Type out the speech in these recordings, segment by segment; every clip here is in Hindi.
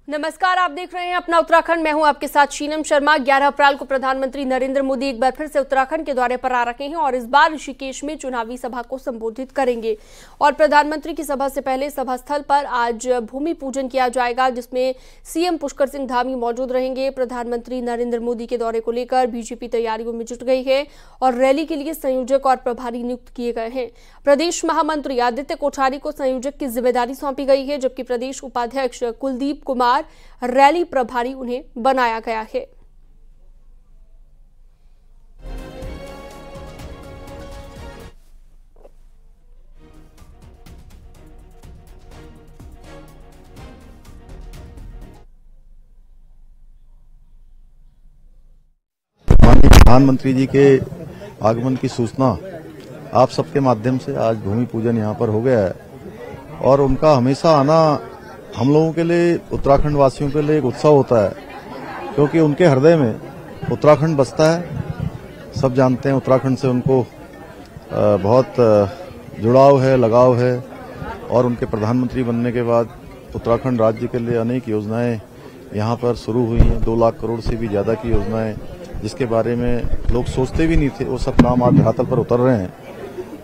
नमस्कार, आप देख रहे हैं अपना उत्तराखंड। मैं हूं आपके साथ शीनम शर्मा। 11 अप्रैल को प्रधानमंत्री नरेंद्र मोदी एक बार फिर से उत्तराखंड के दौरे पर आ रहे हैं और इस बार ऋषिकेश में चुनावी सभा को संबोधित करेंगे। और प्रधानमंत्री की सभा से पहले सभा स्थल पर आज भूमि पूजन किया जाएगा, जिसमें सीएम पुष्कर सिंह धामी मौजूद रहेंगे। प्रधानमंत्री नरेंद्र मोदी के दौरे को लेकर बीजेपी तैयारियों में जुट गई है और रैली के लिए संयोजक और प्रभारी नियुक्त किए गए हैं। प्रदेश महामंत्री आदित्य कोठारी को संयोजक की जिम्मेदारी सौंपी गई है, जबकि प्रदेश उपाध्यक्ष कुलदीप कुमार रैली प्रभारी उन्हें बनाया गया है। माननीय प्रधानमंत्री जी के आगमन की सूचना आप सबके माध्यम से आज भूमि पूजन यहां पर हो गया है और उनका हमेशा आना हम लोगों के लिए, उत्तराखंड वासियों के लिए एक उत्सव होता है, क्योंकि उनके हृदय में उत्तराखंड बसता है। सब जानते हैं उत्तराखंड से उनको बहुत जुड़ाव है, लगाव है और उनके प्रधानमंत्री बनने के बाद उत्तराखंड राज्य के लिए अनेक योजनाएं यहां पर शुरू हुई हैं। 2 लाख करोड़ से भी ज्यादा की योजनाएं, जिसके बारे में लोग सोचते भी नहीं थे, वो सब काम आज धरातल पर उतर रहे हैं।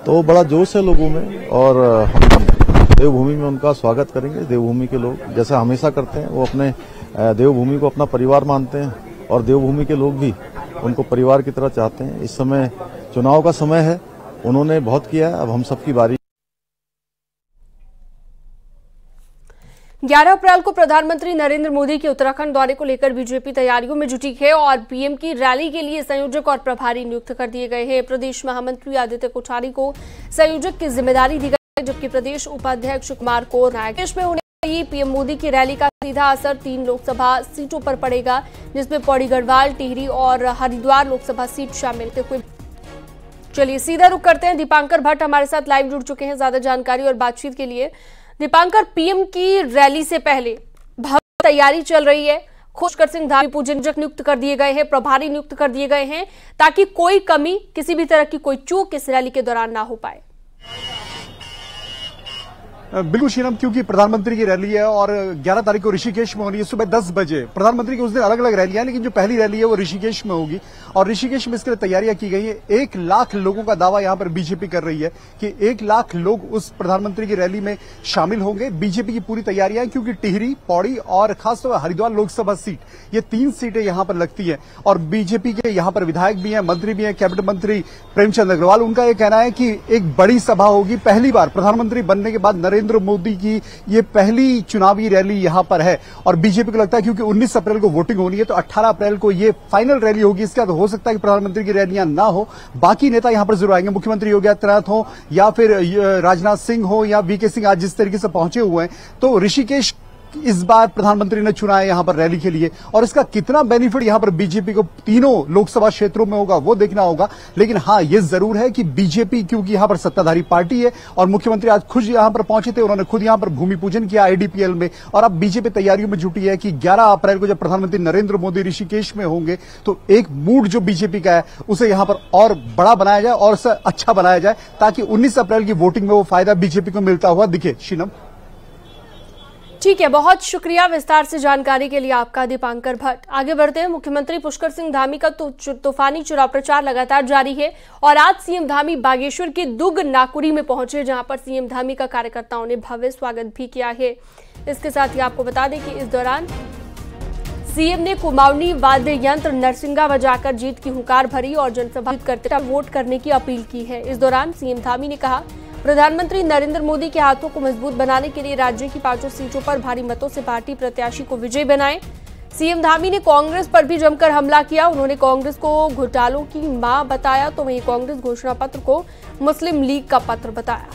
तो बड़ा जोश है लोगों में और हम देवभूमि में उनका स्वागत करेंगे। देवभूमि के लोग जैसा हमेशा करते हैं, वो अपने देवभूमि को अपना परिवार मानते हैं और देवभूमि के लोग भी उनको परिवार की तरह चाहते हैं। इस समय चुनाव का समय है, उन्होंने बहुत किया है, अब हम सबकी बारी। 11 अप्रैल को प्रधानमंत्री नरेंद्र मोदी के उत्तराखंड दौरे को लेकर बीजेपी तैयारियों में जुटी है और पीएम की रैली के लिए संयोजक और प्रभारी नियुक्त कर दिए गए हैं। प्रदेश महामंत्री आदित्य कोठारी को संयोजक की जिम्मेदारी दी गई है, जबकि प्रदेश उपाध्यक्ष कुमार को ऋषिकेश में होने वाली पीएम मोदी की रैली का सीधा असर 3 लोकसभा सीटों पर पड़ेगा, जिसमें पौड़ी गढ़वाल, टिहरी और हरिद्वार लोकसभा सीट शामिल हुए। चलिए सीधा रुख करते हैं। दीपांकर भट्ट हमारे साथ लाइव जुड़ चुके हैं ज्यादा जानकारी और बातचीत के लिए। दीपांकर, पीएम की रैली से पहले भव्य तैयारी चल रही है। पुष्कर सिंह धामी पूजनजक नियुक्त कर दिए गए हैं, प्रभारी नियुक्त कर दिए गए हैं, ताकि कोई कमी, किसी भी तरह की कोई चूक इस रैली के दौरान ना हो पाए। बिल्कुल शीनम, क्योंकि प्रधानमंत्री की रैली है और 11 तारीख को ऋषिकेश में होनी है सुबह 10 बजे। प्रधानमंत्री की उस दिन अलग अलग रैलियां, लेकिन जो पहली रैली है वो ऋषिकेश में होगी और ऋषिकेश में इसके लिए तैयारियां की गई है। 1 लाख लोगों का दावा यहां पर बीजेपी कर रही है कि 1 लाख लोग उस प्रधानमंत्री की रैली में शामिल होंगे। बीजेपी की पूरी तैयारियां, क्योंकि टिहरी, पौड़ी और खासतौर पर हरिद्वार लोकसभा सीट, ये 3 सीटें यहां पर लगती है और बीजेपी के यहां पर विधायक भी हैं, मंत्री भी हैं। कैबिनेट मंत्री प्रेमचंद अग्रवाल, उनका यह कहना है कि एक बड़ी सभा होगी। पहली बार प्रधानमंत्री बनने के बाद नरेंद्र मोदी की ये पहली चुनावी रैली यहां पर है और बीजेपी को लगता है क्योंकि 19 अप्रैल को वोटिंग होनी है, तो 18 अप्रैल को ये फाइनल रैली होगी। इसके बाद हो सकता है कि प्रधानमंत्री की रैलियां ना हो, बाकी नेता यहां पर जरूर आएंगे। मुख्यमंत्री योगी आदित्यनाथ हो या फिर राजनाथ सिंह हो या वीके सिंह आज जिस तरीके से पहुंचे हुए हैं, तो ऋषिकेश इस बार प्रधानमंत्री ने चुना है यहां पर रैली के लिए और इसका कितना बेनिफिट यहां पर बीजेपी को तीनों लोकसभा क्षेत्रों में होगा वो देखना होगा। लेकिन हां, ये जरूर है कि बीजेपी, क्योंकि यहां पर सत्ताधारी पार्टी है और मुख्यमंत्री आज खुद यहां पर पहुंचे थे, उन्होंने खुद यहां पर भूमि पूजन किया आईडीपीएल में और अब बीजेपी तैयारियों में जुटी है कि 11 अप्रैल को जब प्रधानमंत्री नरेंद्र मोदी ऋषिकेश में होंगे तो एक मूड जो बीजेपी का है उसे यहां पर और बड़ा बनाया जाए और उसे अच्छा बनाया जाए, ताकि 19 अप्रैल की वोटिंग में वो फायदा बीजेपी को मिलता हुआ दिखे। शीनम, ठीक है, बहुत शुक्रिया विस्तार से जानकारी के लिए आपका दीपांकर भट्ट। आगे बढ़ते हैं। मुख्यमंत्री पुष्कर सिंह धामी का तूफानी चुनाव प्रचार लगातार जारी है और आज सीएम धामी बागेश्वर के दुग नाकुरी में पहुंचे, जहां पर सीएम धामी का कार्यकर्ताओं ने भव्य स्वागत भी किया है। इसके साथ ही आपको बता दें कि इस दौरान सीएम ने कुमाऊनी वाद्य यंत्र नरसिंगा बजाकर जीत की हुंकार भरी और जनसभा करते हुए वोट करने की अपील की है। इस दौरान सीएम धामी ने कहा, प्रधानमंत्री नरेंद्र मोदी के हाथों को मजबूत बनाने के लिए राज्य की 5 सीटों पर भारी मतों से पार्टी प्रत्याशी को विजयी बनाएं। सीएम धामी ने कांग्रेस पर भी जमकर हमला किया। उन्होंने कांग्रेस को घोटालों की मां बताया, तो वहीं कांग्रेस घोषणा पत्र को मुस्लिम लीग का पत्र बताया।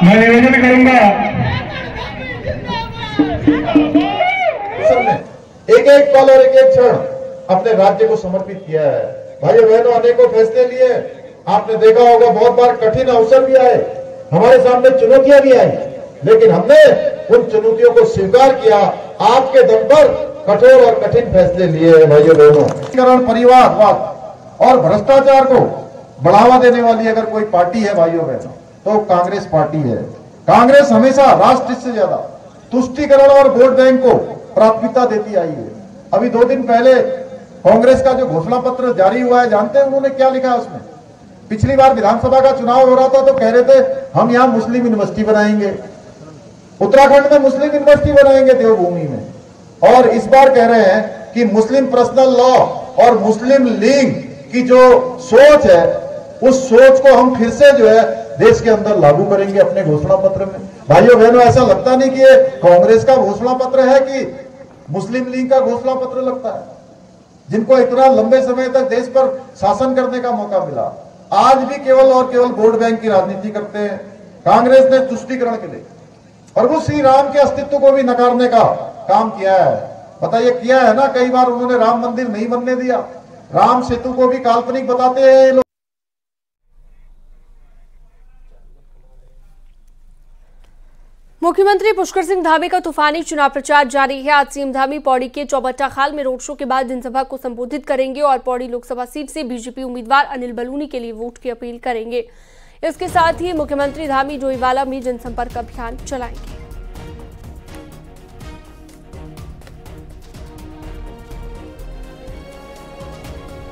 मैं निवेदन करूंगा एक एक पल और एक एक क्षण अपने राज्य को समर्पित किया है। भाइयों बहनों, अनेकों फैसले लिए, आपने देखा होगा बहुत बार कठिन अवसर भी आए, हमारे सामने चुनौतियां भी आई, लेकिन हमने उन चुनौतियों को स्वीकार किया। आपके दम पर कठोर और कठिन फैसले लिए हैं भाइयों बहनों। परिवारवाद और भ्रष्टाचार को बढ़ावा देने वाली अगर कोई पार्टी है भाइयों बहनों तो कांग्रेस पार्टी है। कांग्रेस हमेशा राष्ट्र से ज्यादा तुष्टीकरण और वोट बैंक को प्राथमिकता देती आई है। अभी 2 दिन पहले कांग्रेस का जो घोषणा पत्र जारी हुआ है, जानते हैं उन्होंने क्या लिखा है उसमें? पिछली बार विधानसभा का चुनाव हो रहा था तो कह रहे थे हम यहाँ मुस्लिम यूनिवर्सिटी बनाएंगे, उत्तराखंड में मुस्लिम यूनिवर्सिटी बनाएंगे देवभूमि में, और इस बार कह रहे हैं कि मुस्लिम पर्सनल लॉ और मुस्लिम लीग की जो सोच है उस सोच को हम फिर से जो है देश के अंदर लागू करेंगे अपने घोषणा पत्र में। भाइयों बहनों, ऐसा लगता नहीं कि ये कांग्रेस का घोषणा पत्र है कि मुस्लिम लीग का घोषणा पत्र लगता है, जिनको इतना लंबे समय तक देश पर शासन करने का मौका मिला, आज भी केवल और केवल वोट बैंक की राजनीति करते हैं। कांग्रेस ने तुष्टीकरण के लिए प्रभु श्री राम के अस्तित्व को भी नकारने का काम किया है। बताइए, किया है ना? कई बार उन्होंने राम मंदिर नहीं बनने दिया, राम सेतु को भी काल्पनिक बताते हैं ये लोग। मुख्यमंत्री पुष्कर सिंह धामी का तूफानी चुनाव प्रचार जारी है। आज सीएम धामी पौड़ी के चौबट्टा खाल में रोड शो के बाद जनसभा को संबोधित करेंगे और पौड़ी लोकसभा सीट से बीजेपी उम्मीदवार अनिल बलूनी के लिए वोट की अपील करेंगे। इसके साथ ही मुख्यमंत्री धामी जोईवाला में जनसंपर्क अभियान चलाएंगे।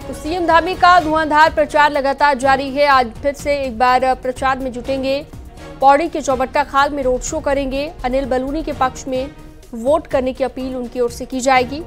तो सीएम धामी का धुआंधार प्रचार लगातार जारी है। आज फिर से एक बार प्रचार में जुटेंगे। पौड़ी के चौबट्टा खाल में रोड शो करेंगे। अनिल बलूनी के पक्ष में वोट करने की अपील उनकी ओर से की जाएगी।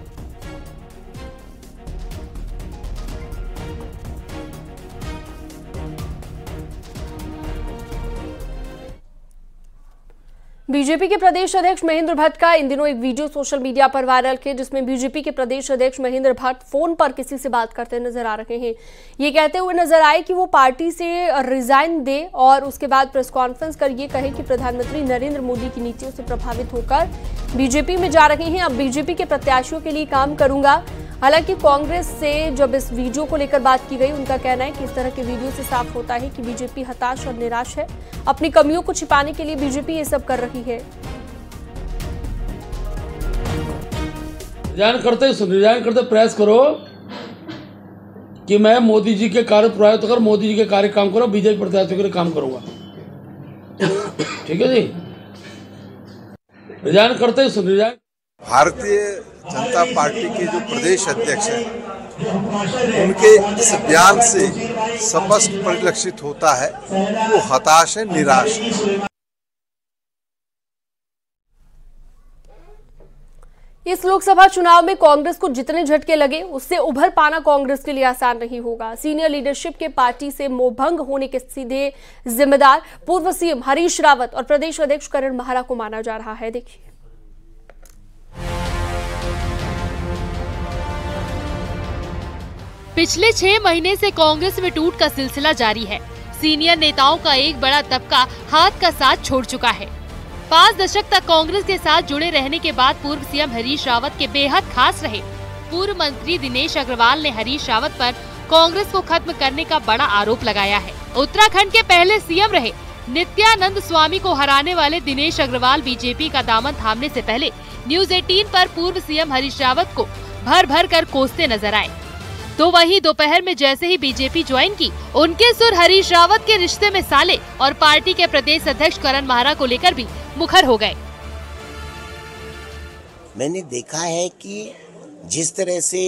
बीजेपी के प्रदेश अध्यक्ष महेंद्र भट्ट का इन दिनों एक वीडियो सोशल मीडिया पर वायरल है, जिसमें बीजेपी के प्रदेश अध्यक्ष महेंद्र भट्ट फोन पर किसी से बात करते नजर आ रहे हैं। ये कहते हुए नजर आए कि वो पार्टी से रिजाइन दे और उसके बाद प्रेस कॉन्फ्रेंस कर ये कहे कि प्रधानमंत्री नरेंद्र मोदी की नीतियों से प्रभावित होकर बीजेपी में जा रहे हैं। अब बीजेपी के प्रत्याशियों के लिए काम करूंगा। हालांकि कांग्रेस से जब इस वीडियो को लेकर बात की गई, उनका कहना है कि इस तरह के वीडियो से साफ होता है कि बीजेपी हताश और निराश है। अपनी कमियों को छिपाने के लिए बीजेपी ये सब कर रही है। रिजाइन करते प्रयास करो कि मैं मोदी जी के कार्य प्रभावित होकर मोदी जी के कार्य काम करो, बीजेपी प्रत्याशियों के लिए काम करूंगा। ठीक है जी, रिजाइन करते रिजाइन। भारतीय जनता पार्टी के जो प्रदेश अध्यक्ष हैं उनके इस बयान से स्पष्ट परिलक्षित होता है वो हताश है, निराश है। इस लोकसभा चुनाव में कांग्रेस को जितने झटके लगे उससे उभर पाना कांग्रेस के लिए आसान नहीं होगा। सीनियर लीडरशिप के पार्टी से मोहभंग होने के सीधे जिम्मेदार पूर्व सीएम हरीश रावत और प्रदेश अध्यक्ष करण माहरा को माना जा रहा है। देखिए, पिछले 6 महीने से कांग्रेस में टूट का सिलसिला जारी है। सीनियर नेताओं का एक बड़ा तबका हाथ का साथ छोड़ चुका है। 5 दशक तक कांग्रेस के साथ जुड़े रहने के बाद पूर्व सीएम हरीश रावत के बेहद खास रहे पूर्व मंत्री दिनेश अग्रवाल ने हरीश रावत पर कांग्रेस को खत्म करने का बड़ा आरोप लगाया है। उत्तराखंड के पहले सीएम रहे नित्यानंद स्वामी को हराने वाले दिनेश अग्रवाल बीजेपी का दामन थामने से पहले न्यूज 18 पर पूर्व सीएम हरीश रावत को भर भर कर कोसते नजर आए। तो वहीं दोपहर में जैसे ही बीजेपी ज्वाइन की, उनके सुर हरीश रावत के रिश्ते में साले और पार्टी के प्रदेश अध्यक्ष करण माहरा को लेकर भी मुखर हो गए। मैंने देखा है कि जिस तरह से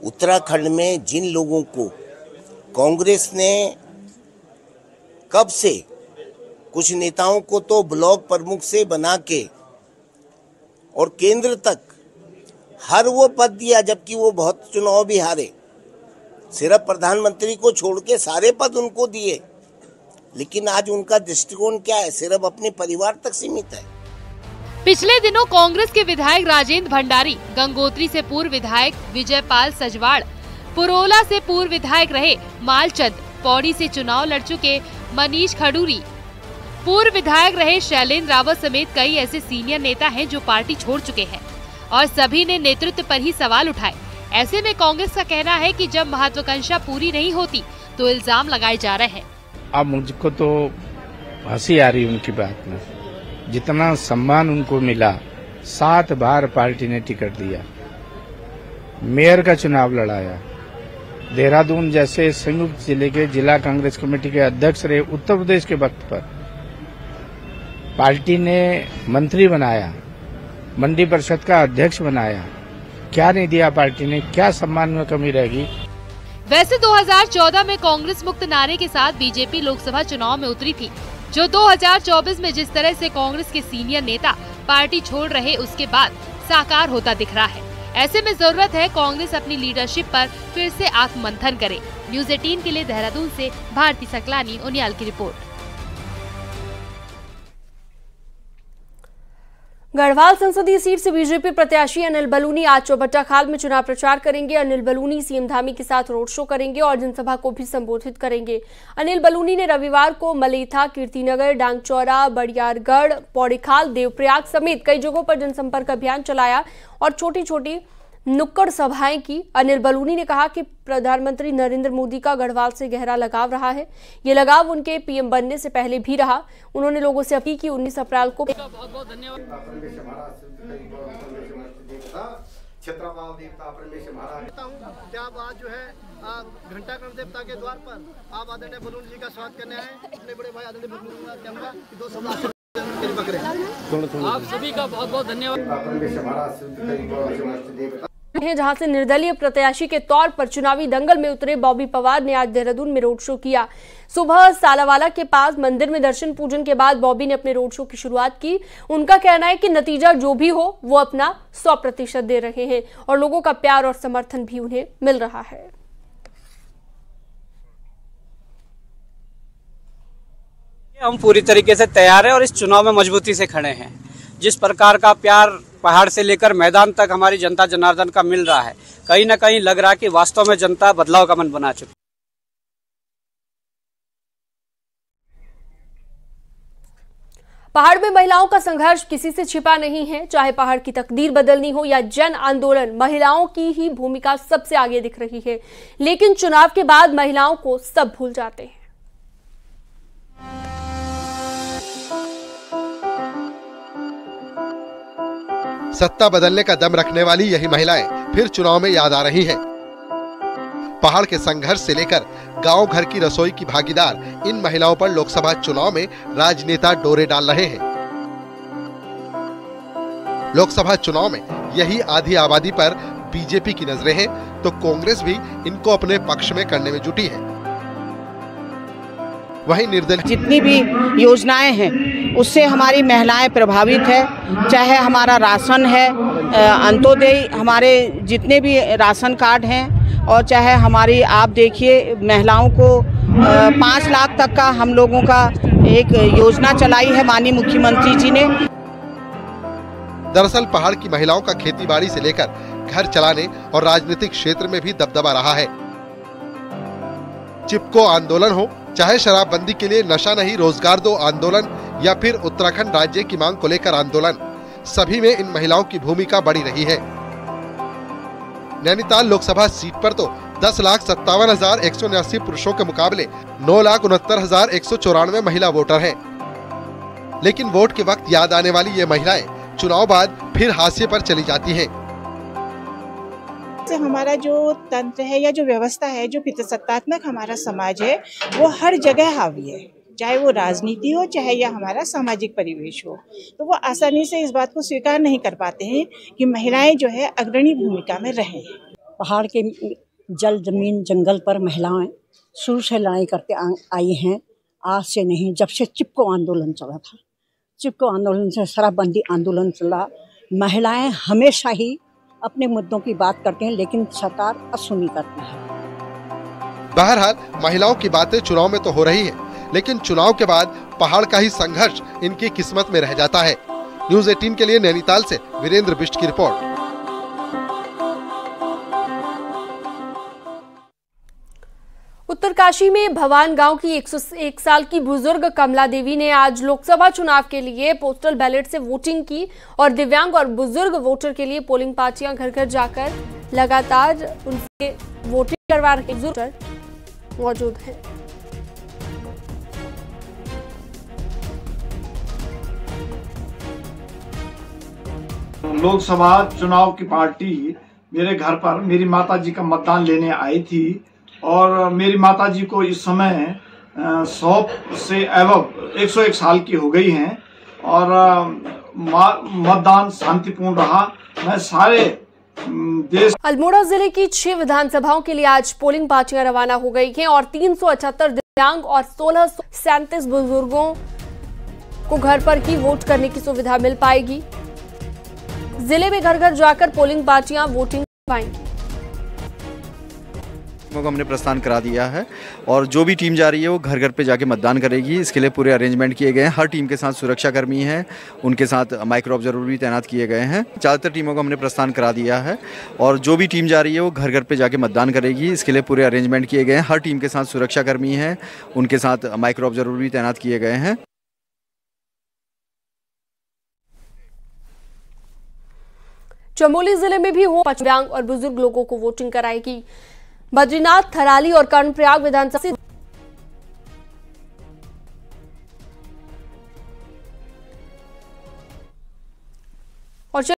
उत्तराखंड में जिन लोगों को कांग्रेस ने कब से कुछ नेताओं को तो ब्लॉक प्रमुख से बना के और केंद्र तक हर वो पद दिया, जबकि वो बहुत चुनाव भी हारे, सिर्फ प्रधानमंत्री को छोड़ के सारे पद उनको दिए, लेकिन आज उनका दृष्टिकोण क्या है? सिर्फ अपने परिवार तक सीमित है। पिछले दिनों कांग्रेस के विधायक राजेंद्र भंडारी, गंगोत्री से पूर्व विधायक विजयपाल सजवाड़, पुरोला से पूर्व विधायक रहे मालचंद, पौड़ी से चुनाव लड़ चुके मनीष खडूरी, पूर्व विधायक रहे शैलेंद्र रावत समेत कई ऐसे सीनियर नेता हैं जो पार्टी छोड़ चुके हैं और सभी ने नेतृत्व पर ही सवाल उठाए। ऐसे में कांग्रेस का कहना है कि जब महत्वाकांक्षा पूरी नहीं होती तो इल्जाम लगाए जा रहे हैं। अब मुझको तो हंसी आ रही उनकी बात में। जितना सम्मान उनको मिला, 7 बार पार्टी ने टिकट दिया, मेयर का चुनाव लड़ाया। देहरादून जैसे संयुक्त जिले के जिला कांग्रेस कमेटी के अध्यक्ष रहे उत्तर प्रदेश के वक्त पर पार्टी ने मंत्री बनाया, मंडी परिषद का अध्यक्ष बनाया। क्या नहीं दिया पार्टी ने, क्या सम्मान में कमी रहेगी। वैसे 2014 में कांग्रेस मुक्त नारे के साथ बीजेपी लोकसभा चुनाव में उतरी थी, जो 2024 में जिस तरह से कांग्रेस के सीनियर नेता पार्टी छोड़ रहे उसके बाद साकार होता दिख रहा है। ऐसे में जरूरत है कांग्रेस अपनी लीडरशिप पर फिर से आत्ममंथन करे। न्यूज़ 18 के लिए देहरादून से भारती सकलानी उनियाल की रिपोर्ट। गढ़वाल संसदीय सीट से बीजेपी प्रत्याशी अनिल बलूनी आज चौबट्टाखाल में चुनाव प्रचार करेंगे। अनिल बलूनी सीएम धामी के साथ रोड शो करेंगे और जनसभा को भी संबोधित करेंगे। अनिल बलूनी ने रविवार को मलेथा, कीर्तिनगर, डांगचौरा, बड़ियारगढ़, पौड़ीखाल, देवप्रयाग समेत कई जगहों पर जनसंपर्क अभियान चलाया और छोटी छोटी नुक्कड़ सभाएं की। अनिल बलूनी ने कहा कि प्रधानमंत्री नरेंद्र मोदी का गढ़वाल से गहरा लगाव रहा है। ये लगाव उनके पीएम बनने से पहले भी रहा। उन्होंने लोगों से अपील की 19 अप्रैल को घंटाकर्ण देवता के द्वार पर आप आदरणीय बलूनी जी का स्वागत करने आए। अपने बड़े भाई आदरणीय बलूनी जी का कहूंगा कि 2 शब्द आप सभी का बहुत बहुत धन्यवाद। जहां से निर्दलीय प्रत्याशी के तौर पर चुनावी दंगल में उतरे बॉबी पवार ने आज देहरादून में रोड शो किया। सुबह सालावाला के पास मंदिर में दर्शन पूजन के बाद बॉबी ने अपने रोड शो की शुरुआत की। उनका कहना है कि नतीजा जो भी हो वो अपना 100% दे रहे हैं और लोगों का प्यार और समर्थन भी उन्हें मिल रहा है। हम पूरी तरीके से तैयार हैं और इस चुनाव में मजबूती से खड़े हैं। जिस प्रकार का प्यार पहाड़ से लेकर मैदान तक हमारी जनता जनार्दन का मिल रहा है, कहीं ना कहीं लग रहा है कि वास्तव में जनता बदलाव का मन बना चुकी। पहाड़ में महिलाओं का संघर्ष किसी से छिपा नहीं है। चाहे पहाड़ की तकदीर बदलनी हो या जन आंदोलन, महिलाओं की ही भूमिका सबसे आगे दिख रही है। लेकिन चुनाव के बाद महिलाओं को सब भूल जाते हैं। सत्ता बदलने का दम रखने वाली यही महिलाएं फिर चुनाव में याद आ रही हैं। पहाड़ के संघर्ष से लेकर गांव घर की रसोई की भागीदार इन महिलाओं पर लोकसभा चुनाव में राजनेता डोरे डाल रहे हैं। लोकसभा चुनाव में यही आधी आबादी पर बीजेपी की नजरें हैं, तो कांग्रेस भी इनको अपने पक्ष में करने में जुटी है। वहीं निर्दलीय जितनी भी योजनाएं हैं उससे हमारी महिलाएं प्रभावित है। चाहे हमारा राशन है, अंत्योदय, हमारे जितने भी राशन कार्ड हैं, और चाहे हमारी आप देखिए महिलाओं को 5 लाख तक का हम लोगों का एक योजना चलाई है माननीय मुख्यमंत्री जी ने। दरअसल पहाड़ की महिलाओं का खेतीबाड़ी से लेकर घर चलाने और राजनीतिक क्षेत्र में भी दबदबा रहा है। चिपको आंदोलन हो, चाहे शराबबंदी के लिए नशा नहीं रोजगार दो आंदोलन, या फिर उत्तराखंड राज्य की मांग को लेकर आंदोलन, सभी में इन महिलाओं की भूमिका बड़ी रही है। नैनीताल लोकसभा सीट पर तो 10,57,189 पुरुषों के मुकाबले 9,69,194 महिला वोटर हैं। लेकिन वोट के वक्त याद आने वाली ये महिलाएं चुनाव बाद फिर हाशिए पर चली जाती हैं। हमारा जो तंत्र है या जो व्यवस्था है, जो पितृसत्तात्मक हमारा समाज है, वो हर जगह हावी है। चाहे वो राजनीति हो, चाहे या हमारा सामाजिक परिवेश हो, तो वो आसानी से इस बात को स्वीकार नहीं कर पाते हैं कि महिलाएं जो है अग्रणी भूमिका में रहें। पहाड़ के जल जमीन जंगल पर महिलाएं शुरू से लड़ाई करते आई हैं। आज से नहीं, जब से चिपको आंदोलन चला था, चिपको आंदोलन से शराबबंदी आंदोलन चला, महिलाएं हमेशा ही अपने मुद्दों की बात करते हैं, लेकिन सरकार अनसुनी करती है। बहरहाल महिलाओं की बातें चुनाव में तो हो रही है, लेकिन चुनाव के बाद पहाड़ का ही संघर्ष इनकी किस्मत में रह जाता है। न्यूज़ 18 के लिए नैनीताल से वीरेंद्र बिष्ट की रिपोर्ट। उत्तरकाशी में भवान गांव की 101 साल की बुजुर्ग कमला देवी ने आज लोकसभा चुनाव के लिए पोस्टल बैलेट से वोटिंग की और दिव्यांग और बुजुर्ग वोटर के लिए पोलिंग पार्टियां घर घर जाकर लगातार उनसे वोटिंग करवा रहे वोटर मौजूद हैं। लोकसभा चुनाव की पार्टी मेरे घर पर मेरी माताजी का मतदान लेने आई थी और मेरी माताजी को इस समय 100 से एवं 101 साल की हो गई हैं और मतदान शांतिपूर्ण रहा। मैं सारे देश। अल्मोड़ा जिले की 6 विधानसभाओं के लिए आज पोलिंग पार्टियां रवाना हो गई हैं और 378 दिव्यांग और 1637 बुजुर्गों को घर पर ही वोट करने की सुविधा मिल पाएगी। जिले में घर घर जाकर पोलिंग पार्टियां वोटिंग पाएंगी। को हमने प्रस्थान करा दिया है और जो भी टीम जा रही है वो घर घर पे जाके मतदान करेगी। इसके लिए पूरे अरेंजमेंट किए गए हैं। हर टीम के साथ सुरक्षाकर्मी हैं, उनके साथ माइक्रो ऑब्जर्वर भी तैनात किए गए हैं। ज़्यादातर टीमों को हमने प्रस्थान करा दिया है और जो भी टीम जा रही है वो घर घर पे जाके मतदान करेगी। इसके लिए पूरे अरेंजमेंट किए गए हैं। हर टीम के साथ सुरक्षाकर्मी हैं, उनके साथ माइक्रो ऑब्जर्वर भी तैनात किए गए हैं। चमोली जिले में भी हो दिव्यांग और बुजुर्ग लोगों को वोटिंग कराएगी। बद्रीनाथ, थराली और कर्णप्रयाग विधानसभा और